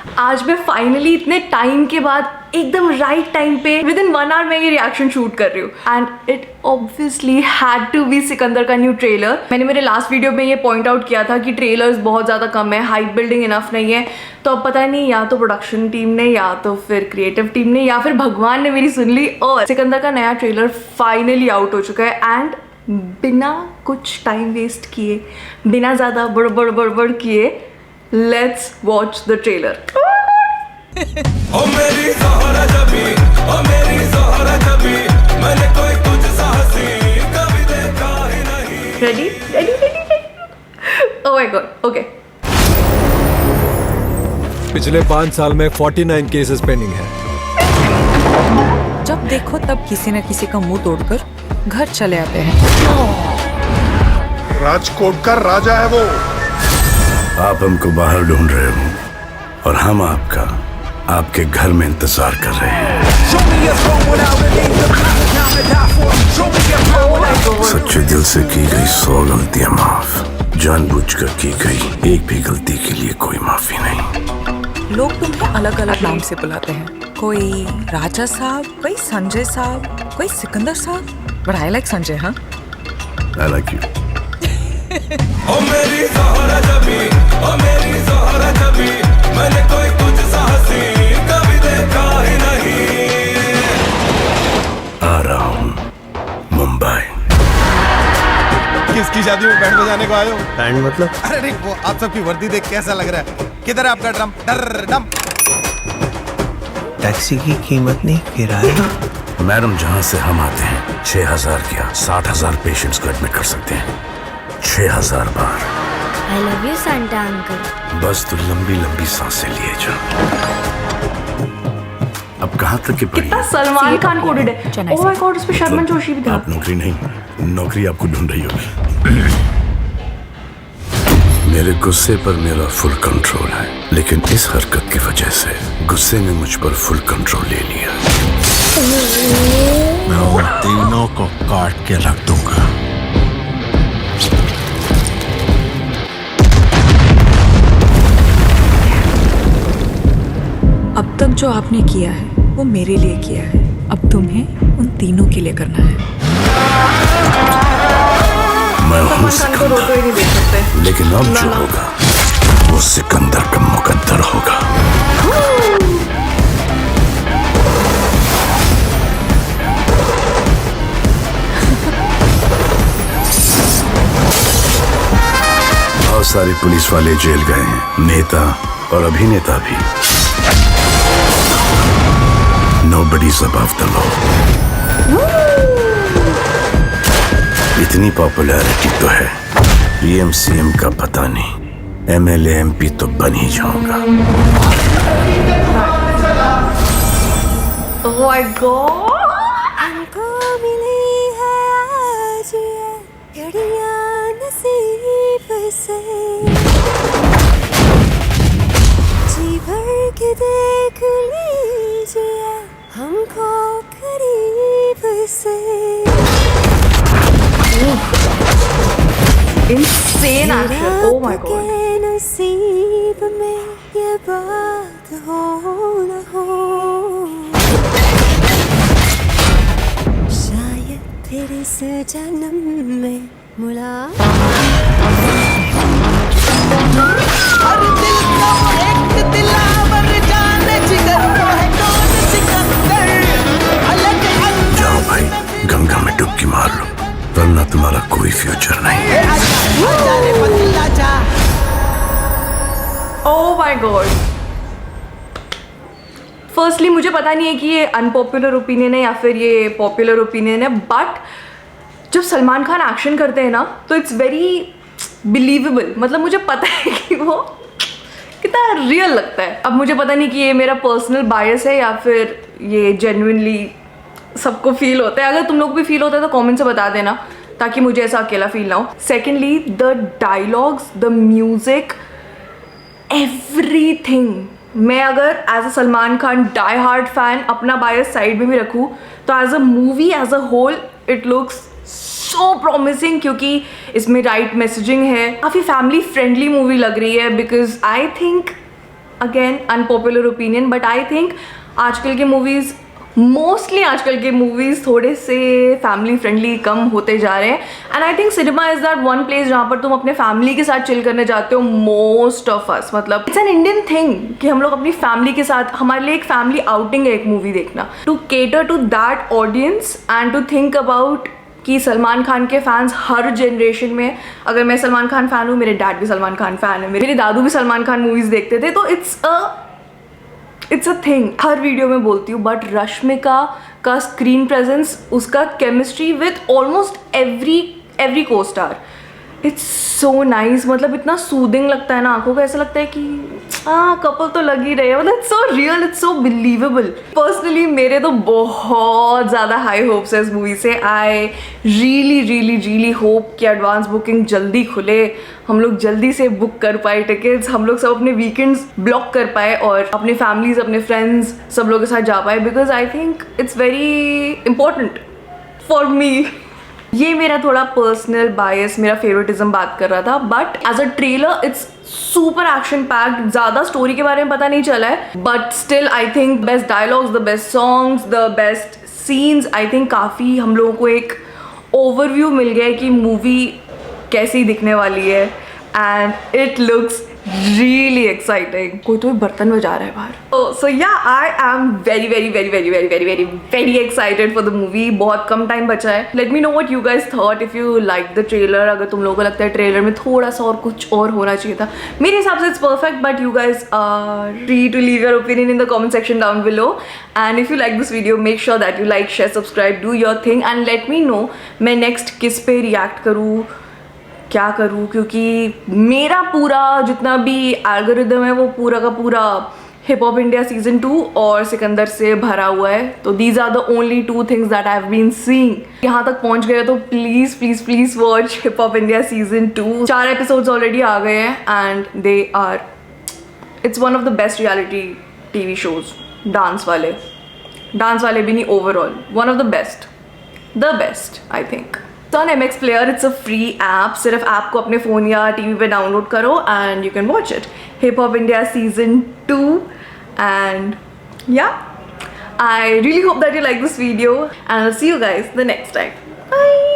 आज मैं फाइनली इतने टाइम के बाद एकदम राइट टाइम पे विद इन 1 आवर मैं ये रिएक्शन शूट कर रही हूँ and it obviously had to be Sikandar का न्यू ट्रेलर। मैंने मेरे लास्ट वीडियो में ये पॉइंट आउट किया था कि ट्रेलर्स बहुत ज़्यादा कम है, हाइप बिल्डिंग इनफ नहीं है। तो अब पता नहीं या तो प्रोडक्शन टीम ने या तो फिर क्रिएटिव टीम ने या फिर भगवान ने मेरी सुन ली और सिकंदर का नया ट्रेलर फाइनली आउट हो चुका है एंड बिना कुछ टाइम वेस्ट किए, बिना ज़्यादा बड़बड़ किए, लेट्स वॉच द ट्रेलर। ओ मेरी ज़हरा जबी, ओ मेरी ज़हरा जबी, मैंने कोई तुझसा हंसी कभी देखा ही नहीं। Ready? Oh my God, okay. पिछले 5 साल में 49 केसेस पेंडिंग है। जब देखो तब किसी न किसी का मुंह तोड़कर घर चले आते हैं। राजकोट का राजा है वो। आप हमको बाहर ढूंढ रहे हो और हम आपके घर में इंतजार कर रहे हैं। सच्चे दिल से की गई 100 गलतियां माफ, जानबूझकर की गई एक भी गलती के लिए कोई माफी नहीं। लोग तुम्हें अलग अलग नाम से बुलाते हैं, कोई राजा साहब, कोई संजय साहब, कोई सिकंदर साहब, बट आई लाइक संजय। हाँ, I like you. ओ मेरी ज़हरा जबी, ओ मेरी ज़हरा जबी, मैंने कोई तुझसा हंसी कभी देखा ही नहीं। आ रहा हूँ मुंबई। किसकी शादी में बैंड बजाने को आए हो? बैंड मतलब? अरे नहीं, वो आप सबकी वर्दी देख कैसा लग रहा है। किधर है आपका ड्रम? डम। टैक्सी की कीमत नहीं, किराया। मैडम, जहाँ से हम आते हैं 6000 क्या 60,000 पेशेंट्स को एडमिट कर सकते हैं 6000 बार। I love you, Santa uncle. बस तू लंबी लंबी सांसें लिए जा। अब कहाँ तक की पड़ी? कितना सलमान खान कोडेड है। ओह माय गॉड, उसमें शर्मन जोशी भी था। आप नौकरी नहीं, नौकरी आपको ढूंढ रही होगी। मेरे गुस्से पर मेरा फुल कंट्रोल है, लेकिन इस हरकत की वजह से गुस्से ने मुझ पर फुल कंट्रोल ले लिया। मैं उन तीनों को काट के रख दूंगा। अब तक जो आपने किया है वो मेरे लिए किया है, अब तुम्हें उन तीनों के लिए करना है। मैं हूँ सलमान खान को रोको ही नहीं देख सकते। सिकंदर, लेकिन अब जो होगा वो सिकंदर का मुकद्दर होगा। बहुत सारे पुलिस वाले जेल गए हैं, नेता और अभिनेता भी। Nobody's above the law. इतनी पॉपुलैरिटी तो है, पीएम सीएम का पता नहीं, एमएलए एमपी तो बन ही जाऊंगा। ओह माय गॉड, हमको मिली है आज ये घड़ियां नसीब से, जी भर के देख लीजिए हमको करीब से। insane action. Oh my god. के नसीब में ये बात हो न हो, शायद फिर इस जन्म में जाओ भाई, गंगा में डुबकी मार लो, वरना तुम्हारा कोई फ्यूचर नहीं। Oh my God. फर्स्टली मुझे पता नहीं है कि ये अनपॉपुलर ओपिनियन है या फिर ये पॉपुलर ओपिनियन है, बट जब सलमान खान एक्शन करते हैं ना तो इट्स वेरी बिलीवेबल। मतलब मुझे पता है कि वो कितना रियल लगता है। अब मुझे पता नहीं कि ये मेरा पर्सनल बायस है या फिर ये जेन्युइनली सबको फील होता है। अगर तुम लोग भी फील होता है तो कमेंट से बता देना ताकि मुझे ऐसा अकेला फील ना हो। Secondly, the dialogues, the music, everything. मैं अगर as a Salman Khan die hard fan अपना बायस साइड में भी रखूँ तो as a movie as a whole it looks so promising, क्योंकि इसमें राइट मैसेजिंग है, काफ़ी फैमिली फ्रेंडली मूवी लग रही है। Because I think again unpopular opinion, but I think आजकल के मूवीज़ मोस्टली आजकल के मूवीज़ थोड़े से फैमिली फ्रेंडली कम होते जा रहे हैं. And I think cinema is that one place जहाँ पर तुम अपने फैमिली के साथ चिल करने जाते हो. मोस्ट ऑफ अस, मतलब इट्स एन इंडियन थिंग कि हम लोग अपनी फैमिली के साथ, हमारे लिए एक फैमिली आउटिंग है एक मूवी देखना. To cater to that audience and to think about कि सलमान खान के फैंस हर जनरेशन में, अगर मैं सलमान खान फ़ैन हूँ, मेरे डैड भी सलमान खान फ़ैन है, मेरे दादू भी सलमान खान मूवीज़ देखते थे, तो it's a thing. Her video में बोलती हूँ, बट रश्मिका का स्क्रीन प्रेजेंस, उसका केमिस्ट्री विद ऑलमोस्ट एवरी को स्टार, इट्स सो नाइस. मतलब इतना सूदिंग लगता है ना आंखों को, ऐसा लगता है कि हाँ कपल तो लग ही रहे हैं. मतलब it's so real, it's so believable. Personally मेरे तो बहुत ज़्यादा हाई होप्स है इस मूवी से. आई रियली होप कि एडवांस बुकिंग जल्दी खुले, हम लोग जल्दी से बुक कर पाए टिकट्स, हम लोग सब अपने वीकेंड्स ब्लॉक कर पाए और अपने फैमिलीज, अपने फ्रेंड्स, सब लोगों के साथ जा पाए. Because I think it's very important for me. ये मेरा थोड़ा पर्सनल बायस, मेरा फेवरेटिज्म बात कर रहा था, but as a trailer it's super action packed. ज़्यादा स्टोरी के बारे में पता नहीं चला है, but still I think best dialogues, the best songs, the best scenes. I think काफ़ी हम लोगों को एक ओवरव्यू मिल गया है कि मूवी कैसी दिखने वाली है. And it looks really exciting. कोई तो बर्तन बजा रहा है बाहर. So yeah, I am very excited for the movie. बहुत कम टाइम बचा है. Let me know what you guys thought if you liked the trailer. अगर तुम लोगों को लगता है ट्रेलर में थोड़ा सा और कुछ और होना चाहिए था, मेरे हिसाब से it's perfect, but you guys are free to leave your opinion in the comment section down below. And if you like this video, make sure that you like, share, subscribe, do your thing, and let me know मैं next किस पे react करूँ, क्या करूँ, क्योंकि मेरा पूरा जितना भी एल्गोरिदम है वो पूरा का पूरा हिप हॉप इंडिया सीजन 2 और सिकंदर से भरा हुआ है. तो these are the only 2 things that I have been seeing. यहाँ तक पहुँच गए तो please watch hip hop India season 2. 4 episodes already आ गए हैं and they are, it's one of the best reality TV shows. Dance वाले भी नहीं, overall one of the best I think. On MX Player, it's a free app. सिर्फ app को अपने phone या टीवी पे डाउनलोड करो and you can watch it. Hip Hop India Season 2. And yeah, I really hope that you like this video and I'll see you guys the next time. Bye.